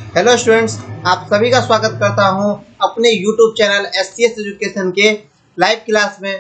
Hello students, आप सभी का स्वागत करता हूं अपने यूट्यूब चैनल SCS एजुकेशन के लाइव क्लास में।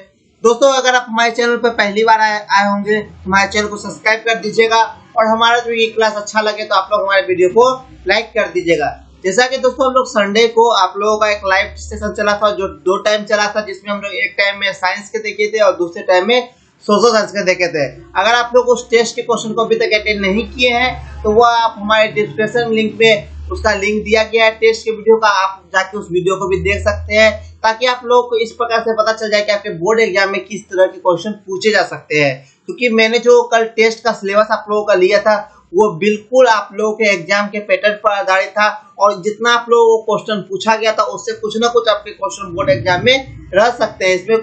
दोस्तों, अगर आप हमारे चैनल पर पहली बार आए होंगे तो हमारे चैनल को सब्सक्राइब कर दीजिएगा और हमारा जो ये क्लास अच्छा लगे तो आप लोग हमारे वीडियो को लाइक कर दीजिएगा। जैसा कि दोस्तों हम लोग संडे को आप लोगों का एक लाइव सेशन चला था जो 2 टाइम चला था, जिसमें हम लोग एक टाइम में साइंस के देखे थे और दूसरे टाइम में सोशल साइंस के देखे थे। अगर आप लोग उस टेस्ट के क्वेश्चन को अभी तक अटेंड नहीं किए हैं तो वो आप हमारे डिस्क्रिप्शन लिंक में उसका लिंक दिया गया है टेस्ट के वीडियो का, आप जाके उस वीडियो को भी देख सकते हैं ताकि आप लोगों को इस प्रकार से पता चल जाए कि आपके बोर्ड एग्जाम में किस तरह के क्वेश्चन पूछे जा सकते हैं। क्योंकि मैंने जो कल टेस्ट का सिलेबस आप लोगों का लिया था वो बिल्कुल आप लोगों के एग्जाम के पैटर्न पर आधारित था और जितना आप लोगों को क्वेश्चन पूछा गया था उससे कुछ ना कुछ आपके क्वेश्चन बोर्ड एग्जाम में रह सकते हैं। इसमें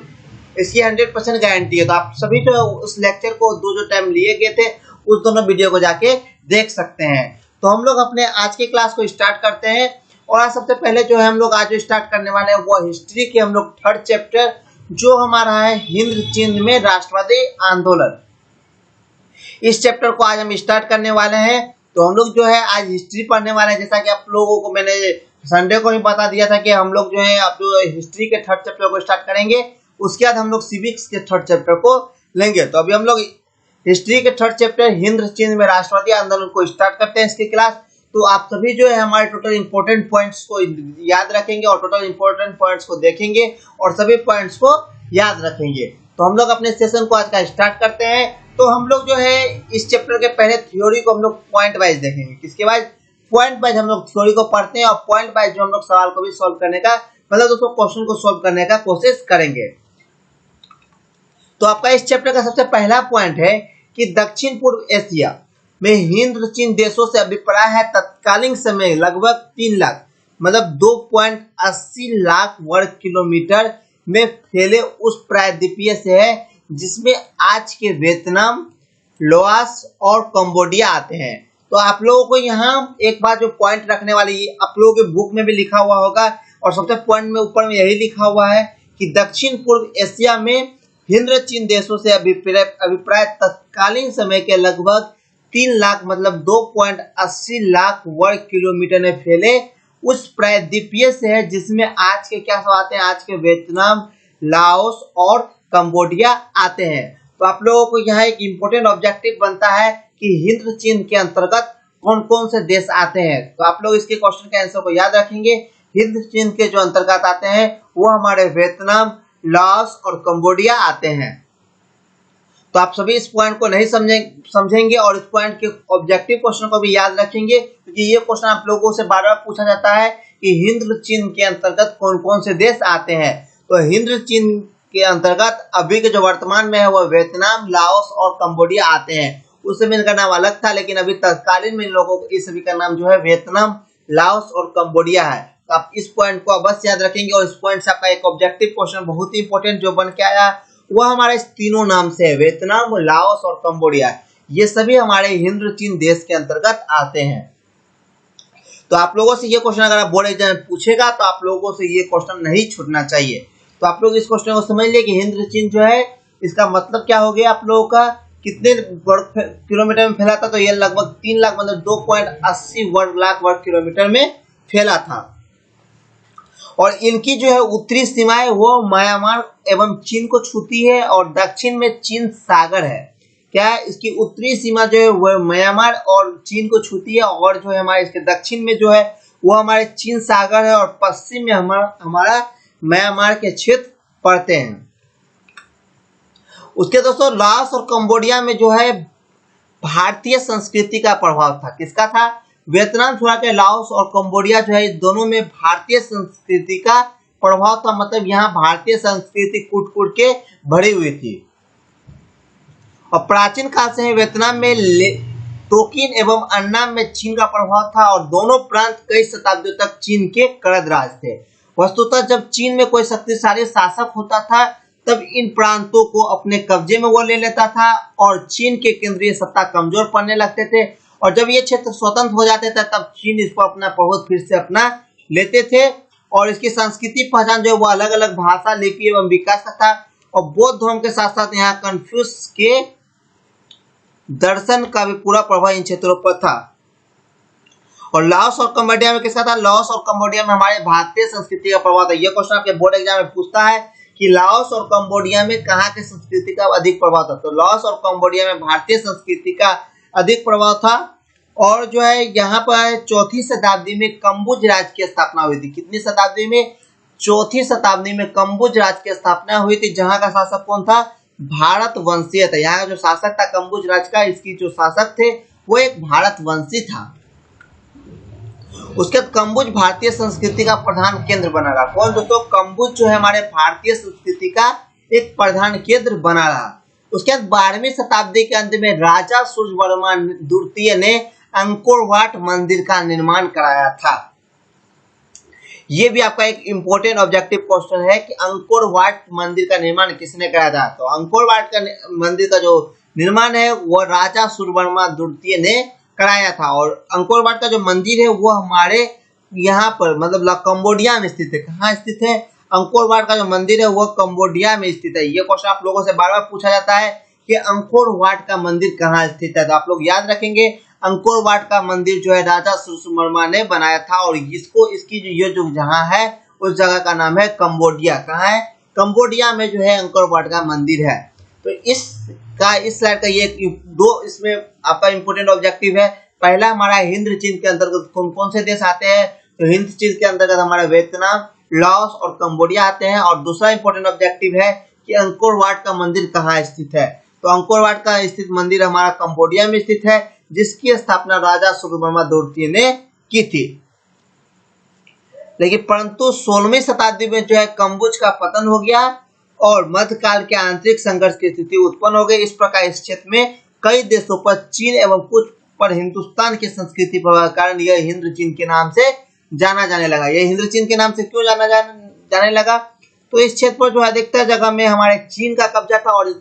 इसकी 100% गारंटी है। तो आप सभी जो उस लेक्चर को जो टाइम लिए गए थे उस दोनों वीडियो को जाके देख सकते हैं। तो हम लोग अपने आज के क्लास को स्टार्ट करते हैं और आज सबसे पहले जो है हम लोग आज जो स्टार्ट करने वाले हैं वो हिस्ट्री के हम लोग थर्ड चैप्टर जो हमारा है हिंद चीन में राष्ट्रवादी आंदोलन। इस चैप्टर को आज हम स्टार्ट करने वाले हैं। तो हम लोग जो है आज हिस्ट्री पढ़ने वाले हैं। जैसा कि आप लोगों को मैंने संडे को ही बता दिया था कि हम लोग जो है अब जो हिस्ट्री के थर्ड चैप्टर को स्टार्ट करेंगे, उसके बाद हम लोग सिविक्स के थर्ड चैप्टर को लेंगे। तो अभी हम लोग हिस्ट्री के थर्ड चैप्टर हिंद चीन में राष्ट्रवादी आंदोलन को स्टार्ट करते हैं इसकी क्लास। तो आप सभी जो है हमारे टोटल इंपॉर्टेंट पॉइंट्स को याद रखेंगे और टोटल इंपॉर्टेंट पॉइंट्स को देखेंगे और सभी पॉइंट्स को याद रखेंगे। तो हम लोग अपने सेशन को आज का स्टार्ट करते हैं। तो हम लोग जो है इस चैप्टर के पहले थ्योरी को हम लोग पॉइंट वाइज देखेंगे। इसके बाद पॉइंट वाइज हम लोग थ्योरी को पढ़ते हैं और पॉइंट वाइज जो हम लोग सवाल को भी सॉल्व करने का मतलब दोस्तों क्वेश्चन को सॉल्व करने का कोशिश करेंगे। तो आपका इस चैप्टर का सबसे पहला पॉइंट है कि दक्षिण पूर्व एशिया में हिंद चीन देशों से अभिप्राय है तत्कालीन समय लगभग 3 लाख मतलब 2.80 लाख वर्ग किलोमीटर में फैले उस प्रायद्वीपीय से है जिसमें आज के वियतनाम, लाओस और कंबोडिया आते हैं। तो आप लोगों को यहाँ एक बार जो पॉइंट रखने वाली आप लोगों के बुक में भी लिखा हुआ होगा और सबसे पॉइंट में ऊपर में यही लिखा हुआ है कि दक्षिण पूर्व एशिया में हिंद चीन देशों से अभिप्राय तत्कालीन समय के लगभग 3 लाख मतलब 2.80 लाख वर्ग किलोमीटर में फैले उस प्रायद्वीपीय से है जिसमें आज के क्या सब आते हैं, आज के वियतनाम, लाओस और कंबोडिया आते हैं। तो आप लोगों को यहाँ एक इम्पोर्टेंट ऑब्जेक्टिव बनता है कि हिंद चीन के अंतर्गत कौन कौन से देश आते हैं। तो आप लोग इसके क्वेश्चन के आंसर को याद रखेंगे। हिंद चीन के जो अंतर्गत आते हैं वो हमारे वियतनाम, लाओस और कंबोडिया आते हैं। तो आप सभी इस पॉइंट को नहीं समझेंगे और इस पॉइंट के ऑब्जेक्टिव क्वेश्चन को भी याद रखेंगे क्योंकि ये क्वेश्चन आप लोगों से बार बार पूछा जाता है कि हिंद चीन के अंतर्गत कौन कौन से देश आते हैं। तो हिंद चीन के अंतर्गत अभी के जो वर्तमान में है वो वियतनाम, लाओस और कंबोडिया आते हैं। उस समय इनका नाम अलग था लेकिन अभी तत्कालीन में इन लोगों को इस सभी का नाम जो है वियतनाम, लाओस और कंबोडिया है। तो आप इस पॉइंट को अवश्य याद रखेंगे और इस पॉइंट से आपका एक ऑब्जेक्टिव क्वेश्चन बहुत ही इंपॉर्टेंट जो बन के आया वह हमारे तीनों नाम से है, वियतनाम, लाओस और कंबोडिया। ये सभी हमारे हिंद चीन देश के अंतर्गत आते हैं। तो आप लोगों से ये क्वेश्चन अगर आप बोर्ड एग्जाम में पूछेगा तो आप लोगों से ये क्वेश्चन नहीं छूटना चाहिए। तो आप लोग इस क्वेश्चन को समझ लिए कि हिंद चीन जो है इसका मतलब क्या हो गया आप लोगों का, कितने वर्ग किलोमीटर में फैला था। तो ये लगभग 3 लाख मतलब 2.80 लाख वर्ग किलोमीटर में फैला था। और इनकी जो है उत्तरी सीमाएं वो म्यांमार एवं चीन को छूती है और दक्षिण में चीन सागर है। क्या है, इसकी उत्तरी सीमा जो है वो म्यांमार और चीन को छूती है और जो है हमारे इसके दक्षिण में जो है वो हमारे चीन सागर है और पश्चिम में हमारा म्यांमार के क्षेत्र पड़ते हैं। उसके दोस्तों लाओस और कंबोडिया में जो है भारतीय संस्कृति का प्रभाव था। किसका था? वियतनाम छोड़ा के लाओस और कंबोडिया जो है दोनों में भारतीय संस्कृति का प्रभाव था। मतलब यहाँ भारतीय संस्कृति कूट कूट के भरी हुई थी। और प्राचीन काल से वियतनाम में तोकिन एवं अन्नाम में चीन का प्रभाव था और दोनों प्रांत कई शताब्दियों तक चीन के करद राज थे। वस्तुतः जब चीन में कोई शक्तिशाली शासक होता था तब इन प्रांतों को अपने कब्जे में वो ले लेता था और चीन के केंद्रीय सत्ता कमजोर पड़ने लगते थे। और जब ये क्षेत्र स्वतंत्र हो जाते थे तब चीन इसको अपना प्रभुत्व फिर से अपना लेते थे। और इसकी सांस्कृतिक पहचान जो है वो अलग अलग भाषा, लिपि एवं विकास का था। और बौद्ध धर्म के साथ साथ यहाँ कन्फ्यूशियस के दर्शन का भी पूरा प्रभाव इन क्षेत्रों पर था। और लाओस और कंबोडिया में किसका था? लाओस और कंबोडिया में हमारे भारतीय संस्कृति का प्रभाव था। ये क्वेश्चन आपके बोर्ड एग्जाम में पूछता है कि लाओस और कंबोडिया में कहाँ के संस्कृति का अधिक प्रभाव था। तो लाओस और कंबोडिया में भारतीय संस्कृति का अधिक प्रभाव था। और जो है यहाँ पर 4वीं शताब्दी में कंबुज राज्य की स्थापना हुई थी। कितनी शताब्दी में? 4वीं शताब्दी में कंबुज राज्य की स्थापना हुई थी, जहाँ का शासक कौन था? भारत वंशीय था। यहाँ जो शासक था कंबुज राज्य का, इसकी जो शासक थे वो एक भारत वंशी था। उसके बाद कंबुज भारतीय संस्कृति का प्रधान केंद्र बना रहा। कौन दोस्तों? कंबुज जो है हमारे भारतीय संस्कृति का एक प्रधान केंद्र बना रहा। उसके बाद 12वीं शताब्दी के अंत में राजा सूर्यवर्मा द्वितीय ने अंकोर वाट मंदिर का निर्माण कराया था। ये भी आपका एक इंपॉर्टेंट ऑब्जेक्टिव क्वेश्चन है कि अंकोर वाट मंदिर का निर्माण किसने कराया था। तो अंकोर वाट का मंदिर का जो निर्माण है वो राजा सूर्यवर्मा द्वितीय ने कराया था। और अंकोर वाट का जो मंदिर है वो हमारे यहाँ पर मतलब कंबोडिया में स्थित है। कहाँ स्थित है? अंकोर वाट का जो मंदिर है वो कंबोडिया में स्थित है। ये क्वेश्चन आप लोगों से बार बार पूछा जाता है कि अंकोर वाट का मंदिर कहाँ स्थित है। तो आप लोग याद रखेंगे अंकोर वाट का मंदिर जो है राजा सूर्यवर्मा ने बनाया था। और इसकी ये जो जहाँ है उस जगह का नाम है कंबोडिया। कहाँ है? कंबोडिया में जो है अंकोर वाट का मंदिर है। तो इस स्लाइड का ये दो इसमें आपका इंपोर्टेंट ऑब्जेक्टिव है। पहला हमारा हिंद चीन के अंतर्गत कौन कौन से देश आते हैं? तो हिंद चीन के अंतर्गत हमारा वियतनाम, लाओस और कंबोडिया आते हैं। और दूसरा इंपोर्टेंट ऑब्जेक्टिव है कि अंकोर वाट का मंदिर कहाँ स्थित है। तो अंकोर वाट का स्थित मंदिर हमारा कंबोडिया में स्थित है, जिसकी स्थापना राजा सूर्यवर्मा द्वितीय ने की थी। लेकिन परंतु 16वीं शताब्दी में जो है कंबुज का पतन हो गया और मध्यकाल के आंतरिक संघर्ष की स्थिति उत्पन्न हो गई। इस प्रकार इस क्षेत्र में कई देशों पर चीन एवं कुछ पर हिंदुस्तान की संस्कृति प्रभाव के कारण यह हिंद चीन के नाम से जाना जाने लगा। यह हिंद चीन के नाम से क्यों जाने लगा? तो इस क्षेत्र पर जो अधिकतर जगह में हमारे चीन का कब्जा था और इस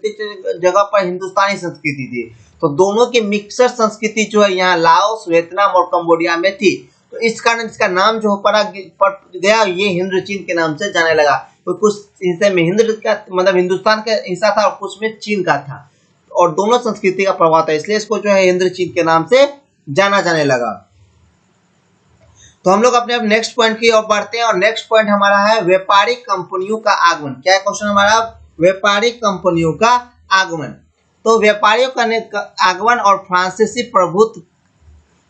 जगह पर हिंदुस्तानी संस्कृति थी। तो दोनों की मिक्सर संस्कृति जो है यहाँ लाओस, वियतनाम और कंबोडिया में थी। तो इस कारण इसका नाम जो पड़ गया ये हिंद चीन के नाम से जाने लगा। तो कुछ हिस्से में हिंद का मतलब हिंदुस्तान का हिस्सा था और कुछ में चीन का था और दोनों संस्कृति का प्रभाव था, इसलिए इसको जो है हिंद चीन के नाम से जाना जाने लगा। तो हम लोग अपने नेक्स्ट पॉइंट की ओर बढ़ते हैं और नेक्स्ट पॉइंट हमारा है व्यापारिक कंपनियों का आगमन। क्या क्वेश्चन हमारा? व्यापारिक कंपनियों का आगमन। तो व्यापारियों का आगमन और फ्रांसीसी प्रभुत्व।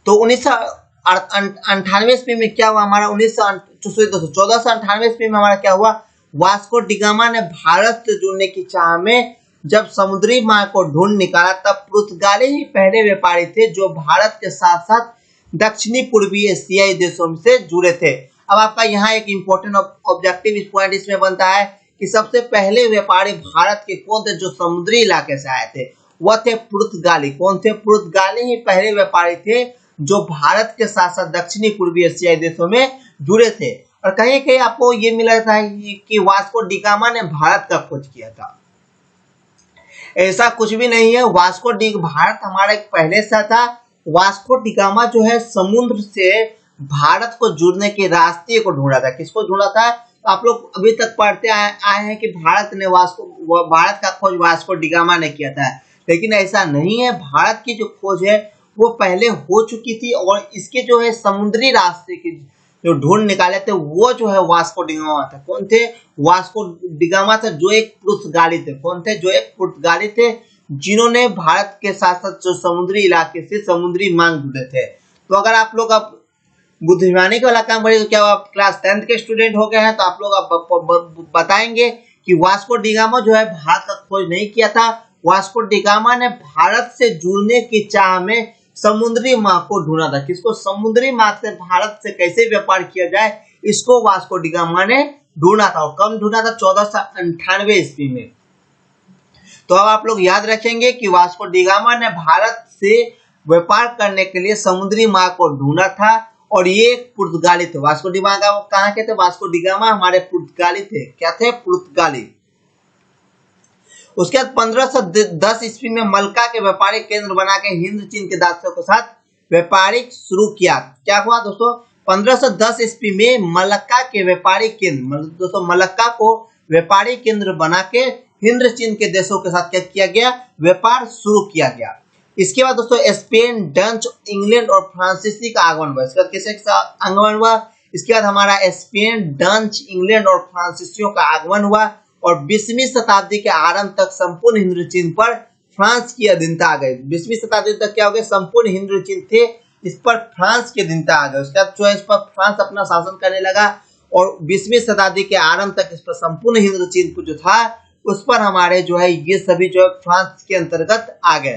तो 1998 ईस्वी में क्या हुआ हमारा? 1498 ईस्वी में हमारा क्या हुआ? वास्को डी गामा ने भारत से जुड़ने की चाह में जब समुद्री मार्ग को ढूंढ निकाला, तब पुर्तगाली ही पहले व्यापारी थे जो भारत के साथ साथ दक्षिणी पूर्वी एशियाई देशों से जुड़े थे। अब आपका यहाँ एक इंपॉर्टेंट ऑब्जेक्टिव इस पॉइंट इसमें बनता है कि सबसे पहले व्यापारी भारत के कौन थे जो समुद्री इलाके से आए थे? वह थे पुर्तगाली। कौन थे? पुर्तगाली ही पहले व्यापारी थे जो भारत के साथ साथ दक्षिणी पूर्वी एशियाई देशों में जुड़े थे। और कहीं कहीं आपको ये मिला था कि वास्को डी गामा ने भारत का खोज किया था। ऐसा कुछ भी नहीं है। वास्को डी भारत हमारा एक पहले से था। वास्को डी गामा जो है समुद्र से भारत को जुड़ने के रास्ते को ढूंढा था। किसको ढूंढा था? तो आप लोग अभी तक पढ़ते आए हैं कि भारत का खोज वास्को डी गामा ने किया था, लेकिन ऐसा नहीं है। भारत की जो खोज है वो पहले हो चुकी थी और इसके जो है समुद्री रास्ते की जो ढूंढ निकाले थे वो जो है वास्को डी गामा था। कौन थे? वास्को डी गामा था जो एक पुर्तगाली थे। कौन थे? जो एक पुर्तगाली थे जिन्होंने भारत के साथ साथ जो समुद्री इलाके से समुद्री मांग जुड़े थे। तो अगर आप लोग अब बुद्धिमानी का वाला काम करें तो क्या आप क्लास 10th के स्टूडेंट हो गए हैं? तो आप लोग अब बताएंगे कि वास्को डी गामा जो है भारत का खोज नहीं किया था। वास्को डी गामा ने भारत से जुड़ने की चाह में समुद्री मार्ग को ढूंढा था। किसको? समुद्री मार्ग से भारत से कैसे व्यापार किया जाए इसको वास्को डी गामा ने ढूंढा था। और कब ढूंढा था? 1498 ईस्वी में। तो अब आप लोग याद रखेंगे कि वास्को डी गामा ने भारत से व्यापार करने के लिए समुद्री मार्ग को ढूंढा था और ये एक पुर्तगाली थे। वास्को डी गामा कहाँ के थे? वास्को डी गामा हमारे पुर्तगाली थे। क्या थे? पुर्तगाली। उसके बाद 1510 ईस्वी में मलका के व्यापारिक केंद्र बना के हिंद चीन के दासों के साथ व्यापारिक शुरू किया। क्या हुआ दोस्तों? 1510 ईस्वी में मलक्का के व्यापारिक केंद्र दोस्तों मलक्का को व्यापारिक केंद्र बना के हिंद चीन के देशों के साथ क्या किया गया? व्यापार शुरू किया गया। इसके बाद दोस्तों स्पेन, डच, इंग्लैंड और फ्रांसीसी का आगमन हुआ। इसके बाद किसका आगमन हुआ? इसके बाद हमारा स्पेन, डच, इंग्लैंड और फ्रांसीसियों का आगमन हुआ और 20वीं शताब्दी के आरंभ तक संपूर्ण हिंद चीन पर फ्रांस की अधीनता आ गई। 20वीं शताब्दी तक क्या हो गया? संपूर्ण हिंद चीन थे, इस पर फ्रांस की अधीनता आ गई। उसके बाद जो है इस पर फ्रांस अपना शासन करने लगा और 20वीं शताब्दी के आरंभ तक इस पर संपूर्ण हिंद चीन को जो था उस पर हमारे जो है ये सभी जो है फ्रांस के अंतर्गत आ गए।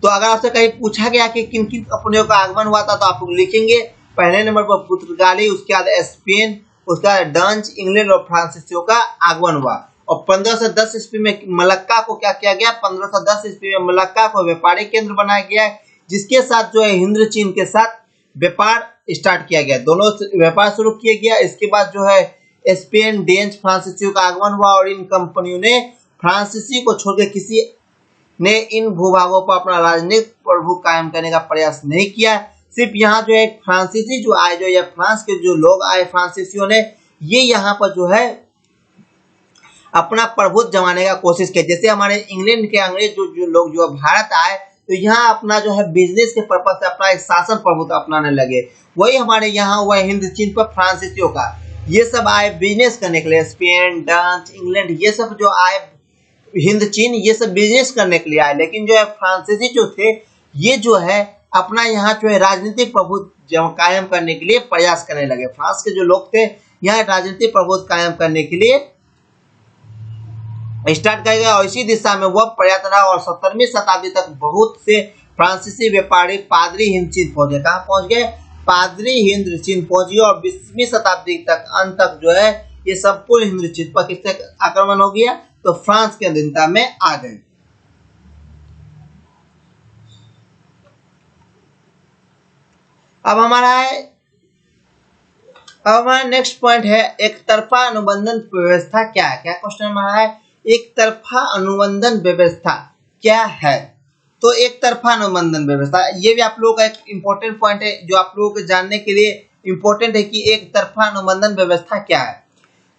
तो अगर आपसे कहीं पूछा गया कि किन किन कंपनियों का आगमन हुआ था तो आप लोग लिखेंगे पहले नंबर पर पुर्तगाली, उसके बाद स्पेन, उसके बाद डच, इंग्लैंड और फ्रांसीसियों का आगमन हुआ। और 1510 ईस्वी में मलक्का को क्या किया गया? 1510 ईस्वी में मलक्का को व्यापारिक केंद्र बनाया गया है, जिसके साथ जो है हिंद चीन के साथ व्यापार स्टार्ट किया गया, दोनों व्यापार शुरू किया गया। इसके बाद जो है स्पेन, डेंच, फ्रांसीसियों का आगमन हुआ और इन कंपनियों ने फ्रांसीसी को छोड़कर किसी ने इन भूभागों पर अपना राजनीतिक प्रभुत्व कायम करने का प्रयास नहीं किया। सिर्फ यहाँ जो है फ्रांसीसी जो आए, जो या फ्रांस के जो लोग आए फ्रांसीसियों ने, ये यहाँ पर जो है अपना प्रभुत्व जमाने का कोशिश किया। जैसे हमारे इंग्लैंड के अंग्रेज जो लोग जो भारत आए तो यहाँ अपना जो है बिजनेस के पर्पज से अपना एक शासन प्रभुत्व अपनाने लगे। वही हमारे यहाँ हुआ हिंद चीन पर फ्रांसीसियों का, ये सब आए बिजनेस करने के लिए। स्पेन, डच, इंग्लैंड ये सब जो आए हिंद चीन, ये सब बिजनेस करने के लिए आए, लेकिन जो है फ्रांसीसी जो थे ये जो है अपना यहाँ जो है राजनीतिक प्रभुत्व कायम करने के लिए प्रयास करने लगे। फ्रांस के जो लोग थे यहाँ राजनीतिक प्रभुत्व कायम करने के लिए स्टार्ट कर गया और इसी दिशा में वह प्रयत्न रहा और 17वीं शताब्दी तक बहुत से फ्रांसीसी व्यापारी पादरी हिंद चीन पहुंचे। कहाँ पहुंच गए? पादरी हिंद चीन पहुंच गए और 20वीं शताब्दी तक अंत तक जो है ये संपूर्ण हिंद चीन पर किससे आक्रमण हो गया? तो फ्रांस के अधीनता में आ गए। अब हमारा नेक्स्ट पॉइंट है एक तरफा अनुबंधन व्यवस्था क्या है? क्या क्वेश्चन हमारा है? एक तरफा अनुबंधन व्यवस्था क्या है? तो एक तरफा अनुबंधन व्यवस्था, ये भी आप लोगों का एक इंपॉर्टेंट पॉइंट है जो आप लोगों को जानने के लिए इंपॉर्टेंट है कि एक तरफा अनुबंधन व्यवस्था क्या है।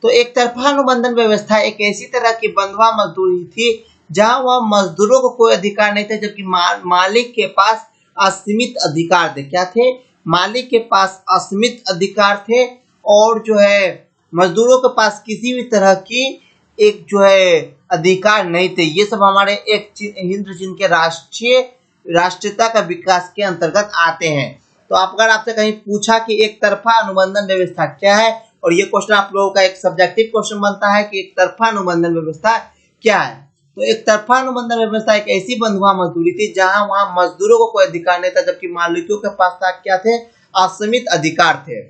तो एक तरफा अनुबंधन व्यवस्था एक ऐसी तरह की बंधुआ मजदूरी थी जहां वह मजदूरों को कोई अधिकार नहीं थे, जबकि मालिक के पास असीमित अधिकार थे। क्या थे? मालिक के पास असीमित अधिकार थे और जो है मजदूरों के पास किसी भी तरह की एक जो है अधिकार नहीं थे। ये सब हमारे एक हिंद चीन के राष्ट्रीयता का विकास के अंतर्गत आते हैं। तो अगर आपसे कहीं पूछा कि एक तरफा अनुबंधन व्यवस्था क्या है, और ये क्वेश्चन आप लोगों का एक सब्जेक्टिव क्वेश्चन बनता है कि एक तरफा अनुबंधन व्यवस्था क्या है, तो एक तरफा अनुबंधन व्यवस्था एक ऐसी बंधुआ मजदूरी थी जहां वहां मजदूरों को कोई अधिकार नहीं था, जबकि मालिकों के पास क्या थे? असीमित अधिकार थे।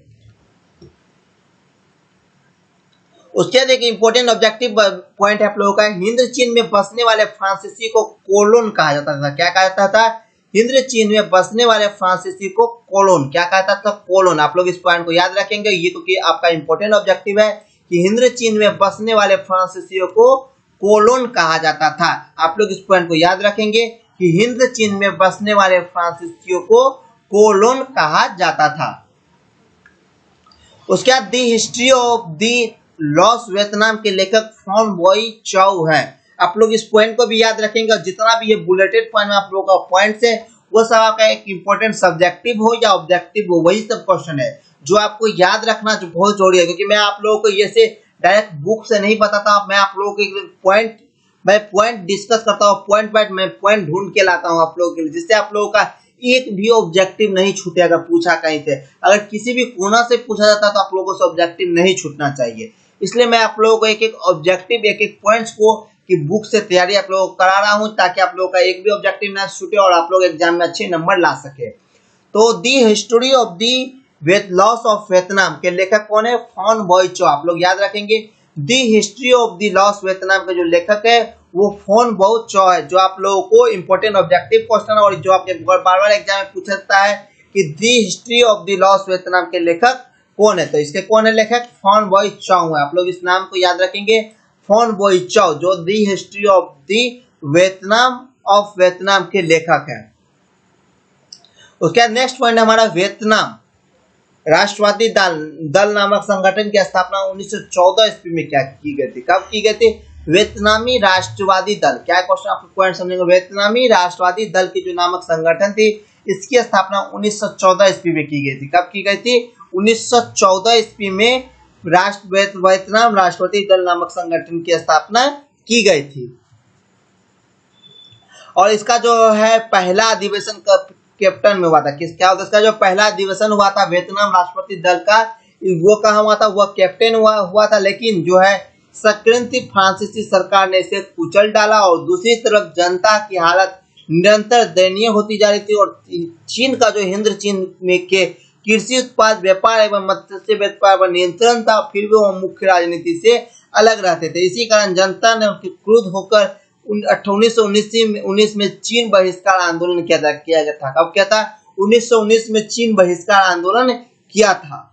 उसके बाद एक इंपॉर्टेंट ऑब्जेक्टिव पॉइंट है आप लोगों का, हिंद चीन में बसने वाले फ्रांसीसी को कोलोन कहा जाता था। क्या कहा जाता था? हिंद चीन में बसने वाले फ्रांसीसी को कोलोन, क्या कहता था? कोलोन। आप लोग इस पॉइंट को याद रखेंगे, ये क्योंकि आपका इंपॉर्टेंट ऑब्जेक्टिव है कि हिंद चीन में बसने वाले फ्रांसीसियों को कोलोन कहा जाता था। आप लोग इस पॉइंट को याद रखेंगे कि हिंद चीन में बसने वाले फ्रांसीसियों को कोलोन कहा जाता था। उसके बाद the history of the loss Vietnam के लेखक फॉन बॉय चाउ है। आप लोग इस पॉइंट को भी याद रखेंगे और जितना भी ये बुलेटेड पॉइंट में आप लोगों का पॉइंट्स है वो सब आपका एक इंपॉर्टेंट सब्जेक्टिव हो या ऑब्जेक्टिव हो, वही सब क्वेश्चन है जो आपको याद रखना जो बहुत जरूरी है, क्योंकि मैं आप लोगों को ये से डायरेक्ट बुक से नहीं बताता, मैं आप लोगों को पॉइंट डिस्कस करता हूँ, पॉइंट बाय मैं पॉइंट ढूंढ के लाता हूँ आप लोगों के लिए, जिससे आप लोगों का एक भी ऑब्जेक्टिव नहीं छूटे। अगर पूछा कहीं से, अगर किसी भी कोना से पूछा जाता है तो आप लोगों को ऑब्जेक्टिव नहीं छूटना चाहिए। इसलिए मैं आप लोगों को एक एक ऑब्जेक्टिव, एक एक पॉइंट्स को कि बुक से तैयारी आप लोगों को करा रहा हूं ताकि आप लोगों का एक भी ऑब्जेक्टिव ना छूटे और आप लोग एग्जाम में अच्छे नंबर ला सके। तो the history of the loss of Vietnam के लेखक कौन है? Phan Boi Chau. आप लोग याद रखेंगे the history of the loss Vietnam के जो लेखक है वो फॉन बॉय चाउ है, जो आप लोगों को इंपॉर्टेंट ऑब्जेक्टिव क्वेश्चन और जो आपके बार बार एग्जाम में पूछा जाता है कि the history of the loss Vietnam के लेखक कौन है, तो इसके कौन है लेखक? फॉन बॉय चाउ है। आप लोग इस नाम को याद रखेंगे, फॉन बॉय चाउ, जो दी हिस्ट्री ऑफ दी वियतनाम के लेखक हैं। उसके बाद नेक्स्ट पॉइंट हमारा वियतनाम राष्ट्रवादी दल नामक संगठन की स्थापना 1914 ईस्वी में क्या की गई थी? कब की गई थी? वियतनामी राष्ट्रवादी दल, क्या क्वेश्चन आपको पॉइंट समझेंगे, वियतनामी राष्ट्रवादी दल की जो नामक संगठन थी इसकी स्थापना 1914 ईस्वी में की गई थी। कब की गई थी? 1914 ईस्वी में वियतनाम राष्ट्रवादी दल नामक संगठन की स्थापना की गई थी। और इसका जो है पहला अधिवेशन कैप्टन में हुआ था। क्या होता है इसका जो पहला अधिवेशन हुआ था वियतनाम राष्ट्रवादी दल का, वो कहाँ हुआ था? वह कैप्टन हुआ था। लेकिन जो है संकीर्ण फ्रांसीसी सरकार ने इसे कुचल डाला और दूसरी तरफ जनता की हालत निरंतर दयनीय होती जा रही थी और चीन का जो हिंद चीन में के कृषि उत्पाद व्यापार एवं मत्स्य व्यापार पर नियंत्रण था, फिर भी वो मुख्य राजनीति से अलग रहते थे। इसी कारण जनता ने क्रुद्ध होकर 1919 में चीन बहिष्कार आंदोलन किया गया था। कब किया था? 1919 में चीन बहिष्कार आंदोलन किया था।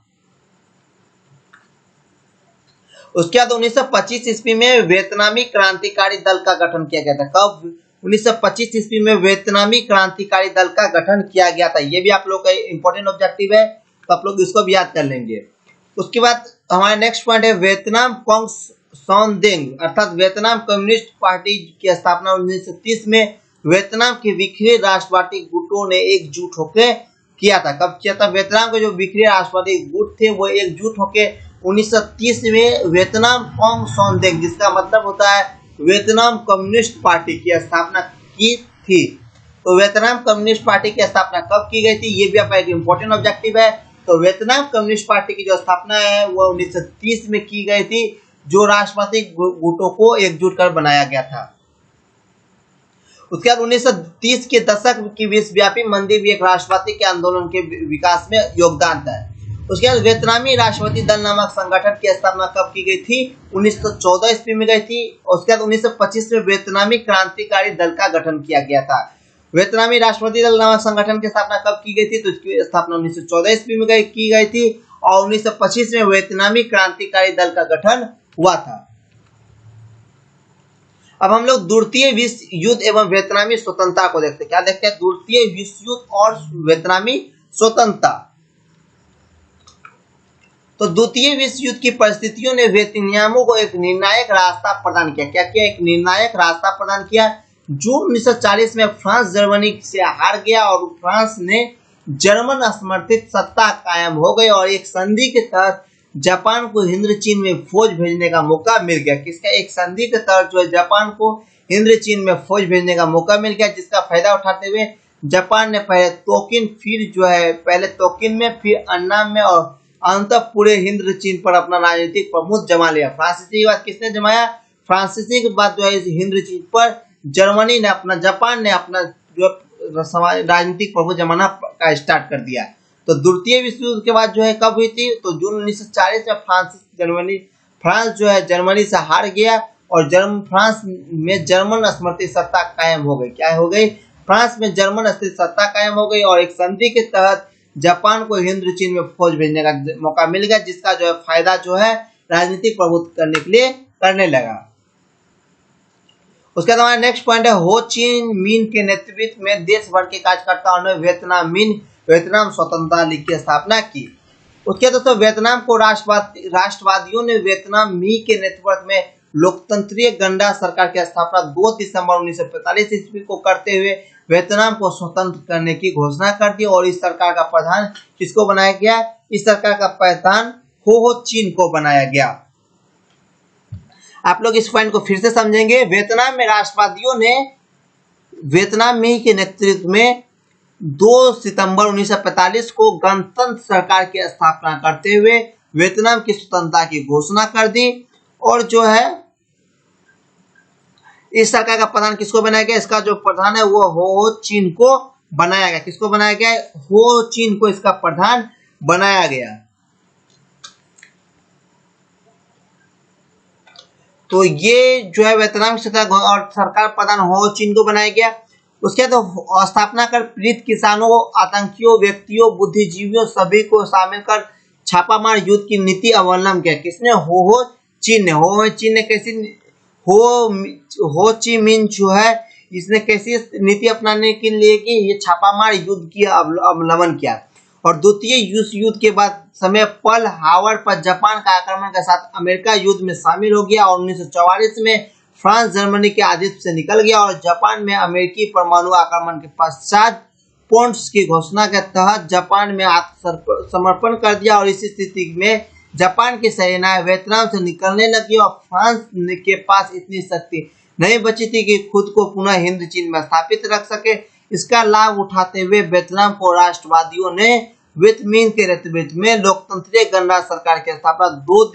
उसके बाद 1925 ईस्वी में वियतनामी क्रांतिकारी दल का गठन किया गया था। कब? 1925 ईस्वी में वियतनामी क्रांतिकारी दल का गठन किया गया था। ये भी आप लोग का इंपॉर्टेंट ऑब्जेक्टिव है, तो आप लोग इसको भी याद कर लेंगे। उसके बाद हमारा नेक्स्ट पॉइंट है वियतनाम कोंग्रेस अर्थात वियतनाम कम्युनिस्ट पार्टी की स्थापना 1930 में वियतनाम के बिखरे राष्ट्रवादी गुटों ने एकजुट होकर किया था। कब किया था? वियतनाम के जो बिखरे राष्ट्रवादी गुट थे वो एकजुट होकर 1930 में वियतनाम कोंग्रेस जिसका मतलब होता है वियतनाम कम्युनिस्ट पार्टी की स्थापना की थी। तो वियतनाम कम्युनिस्ट पार्टी की स्थापना कब की गई थी? ये भी आपका एक इंपॉर्टेंट ऑब्जेक्टिव है। तो वियतनाम कम्युनिस्ट पार्टी की जो स्थापना है वो 1930 में की गई थी, जो राष्ट्रवादी गुटों को एकजुट कर बनाया गया था। उसके बाद 1930 के दशक की विश्वव्यापी मंदी भी एक राष्ट्रवादी के आंदोलन के विकास में योगदान था। उसके बाद वियतनामी राष्ट्रवादी दल नामक संगठन की स्थापना कब की गई थी? 1914 ईस्वी में गई थी। उसके बाद 1925 में वियतनामी क्रांतिकारी दल का गठन किया गया था। वियतनामी राष्ट्रवादी दल नामक संगठन की स्थापना कब की गई थी? तो इसकी स्थापना 1914 ईस्वी में की गई थी और 1925 में वियतनामी क्रांतिकारी दल का गठन हुआ था। अब हम लोग द्वितीय विश्व युद्ध एवं वियतनामी स्वतंत्रता को देखते हैं। क्या देखते हैं? द्वितीय विश्व युद्ध और वियतनामी स्वतंत्रता। तो द्वितीय विश्व युद्ध की परिस्थितियों ने वियतनामियों को एक निर्णायक रास्ता प्रदान किया। क्या किया? एक निर्णायक रास्ता प्रदान किया। जून 1940 में फ्रांस जर्मनी से हार गया और फ्रांस ने जर्मन समर्थित सत्ता कायम हो गई और एक संधि के तहत जापान को हिंद चीन में फौज भेजने का मौका मिल गया। किसका? एक संधि के तहत जो है जापान को हिंद चीन में फौज भेजने का मौका मिल गया, जिसका फायदा उठाते हुए जापान ने पहले तोकिन, फिर जो है पहले तोकिन में, फिर अन्नाम में और अंततः पूरे हिंद चीन पर अपना राजनीतिक प्रभुत्व जमा लिया। फ्रांसीसी के बाद किसने जमाया? फ्रांसीसी के बाद जो है हिंद चीन पर जर्मनी ने अपना, जापान ने अपना जो राजनीतिक प्रभुत्व जमाना का स्टार्ट कर दिया। तो द्वितीय विश्व युद्ध के बाद जो है कब हुई थी? तो जून 1940 में फ्रांस जो है जर्मनी से हार गया और फ्रांस में जर्मन समर्थित सत्ता कायम हो गई। क्या हो गई? फ्रांस में जर्मन स्थित सत्ता कायम हो गई और एक संधि के तहत जापान को हिंद चीन में फौज भेजने का मौका मिल गया, जिसका जो है फायदा जो है राजनीतिक प्रभुत्व करने के लिए करने लगा। उसके बाद हमारा नेक्स्ट पॉइंट है हो ची मिन के नेतृत्व में देश भर के कार्यकर्ताओं ने वियतनाम स्वतंत्रता लीग की स्थापना की। उसके दोस्तों वियतनाम को राष्ट्रवादियों ने वियतनाम मी के नेतृत्व में लोकतंत्रीय गंडा सरकार की स्थापना 2 दिसंबर 1945 ईस्वी को करते हुए वियतनाम को स्वतंत्र करने की घोषणा कर दी और इस सरकार का प्रधान किसको बनाया गया? इस सरकार का प्रधान हो ची को बनाया गया। आप लोग इस पॉइंट को फिर से समझेंगे। वियतनाम में राष्ट्रवादियों ने वियतनाम मी के नेतृत्व में 2 सितंबर 1945 को गणतंत्र सरकार की स्थापना करते हुए वियतनाम की स्वतंत्रता की घोषणा कर दी और जो है इस सरकार का प्रधान किसको बनाया गया? इसका जो प्रधान है वो हो ची को बनाया गया। किसको बनाया गया? हो ची को इसका प्रधान बनाया गया। तो ये जो है वियतनाम की और सरकार प्रधान हो ची को बनाया गया। उसके बाद स्थापना कर पीड़ित किसानों, आतंकियों, व्यक्तियों, बुद्धिजीवियों सभी को शामिल कर छापामार युद्ध की नीति अवलंबन किया। किसने? हो ची ने। हो ची ने कैसी हो ची मिन जो है इसने कैसी नीति अपनाने के लिए कि ये छापामार युद्ध की अवलंबन किया और द्वितीय विश्व युद्ध के बाद समय पर्ल हार्बर पर जापान का आक्रमण के साथ अमेरिका युद्ध में शामिल हो गया और 1944 में फ्रांस जर्मनी के आधिपत्य से निकल गया और जापान में अमेरिकी परमाणु आक्रमण के पश्चात पोन्ट्स की घोषणा के तहत जापान में आत्मसमर्पण कर दिया। और इस स्थिति में जापान की सेनाएं वियतनाम से निकलने लगी और फ्रांस के पास इतनी शक्ति नहीं बची थी कि खुद को पुनः हिंद चीन में स्थापित रख सके। इसका लाभ उठाते हुए वियतनाम को राष्ट्रवादियों ने वियत मिन्ह के नेतृत्व में लोकतंत्रीय गणराज्य सरकार की स्थापना 2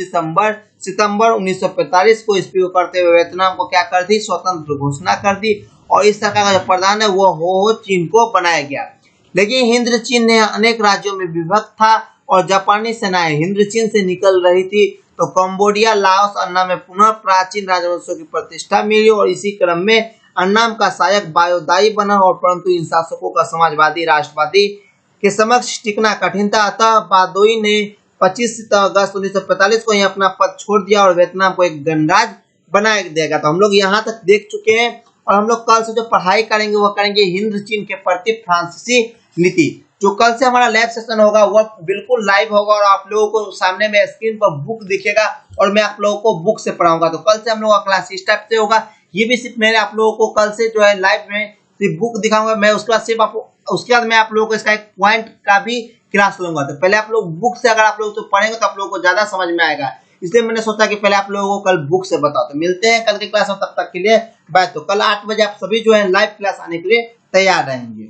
सितंबर 1945 को स्वीकार करते हुए वियतनाम को क्या कर दी, स्वतंत्र घोषणा कर दी। और इस सरकार का जो प्रधान है वो हो चीन को बनाया गया। लेकिन हिंद चीन ने अनेक राज्यों में विभक्त था और जापानी सेनाएं हिंद चीन से निकल रही थी, तो कंबोडिया, लाओस, अन्नाम में पुनः प्राचीन राजवंशों की प्रतिष्ठा मिली। और इसी क्रम में अन्नाम का शासक बायोदाई बना और परंतु इन शासकों का समाजवादी राष्ट्रवादी के समक्ष टिकना कठिन था। अतः बादोई ने 25 अगस्त 1945 को ही अपना पद छोड़ दिया और वियतनाम को एक गणराज्य बनाया देगा। तो हम लोग यहाँ तक देख चुके हैं और हम लोग कल से जो पढ़ाई करेंगे वो करेंगे हिंद चीन के प्रति फ्रांसीसी नीति। जो कल से हमारा लैब सेशन होगा वह बिल्कुल लाइव होगा और आप लोगों को सामने में स्क्रीन पर बुक दिखेगा और मैं आप लोगों को बुक से पढ़ाऊंगा। तो कल से हम लोग का क्लास इस टाइप से होगा। ये भी सिर्फ मैंने आप लोगों को कल से जो है लाइव में सिर्फ बुक दिखाऊंगा। मैं उसके बाद सिर्फ उसके बाद मैं आप लोगों को इसका एक पॉइंट का भी क्लास लूंगा। तो पहले आप लोग बुक से अगर आप लोग तो पढ़ेंगे तो आप लोगों को ज्यादा समझ में आएगा, इसलिए मैंने सोचा कि पहले आप लोगों को कल बुक से बताओ। तो मिलते हैं कल की क्लास में, तब तक के लिए बाय। तो कल 8 बजे आप सभी जो है लाइव क्लास आने के लिए तैयार रहेंगे।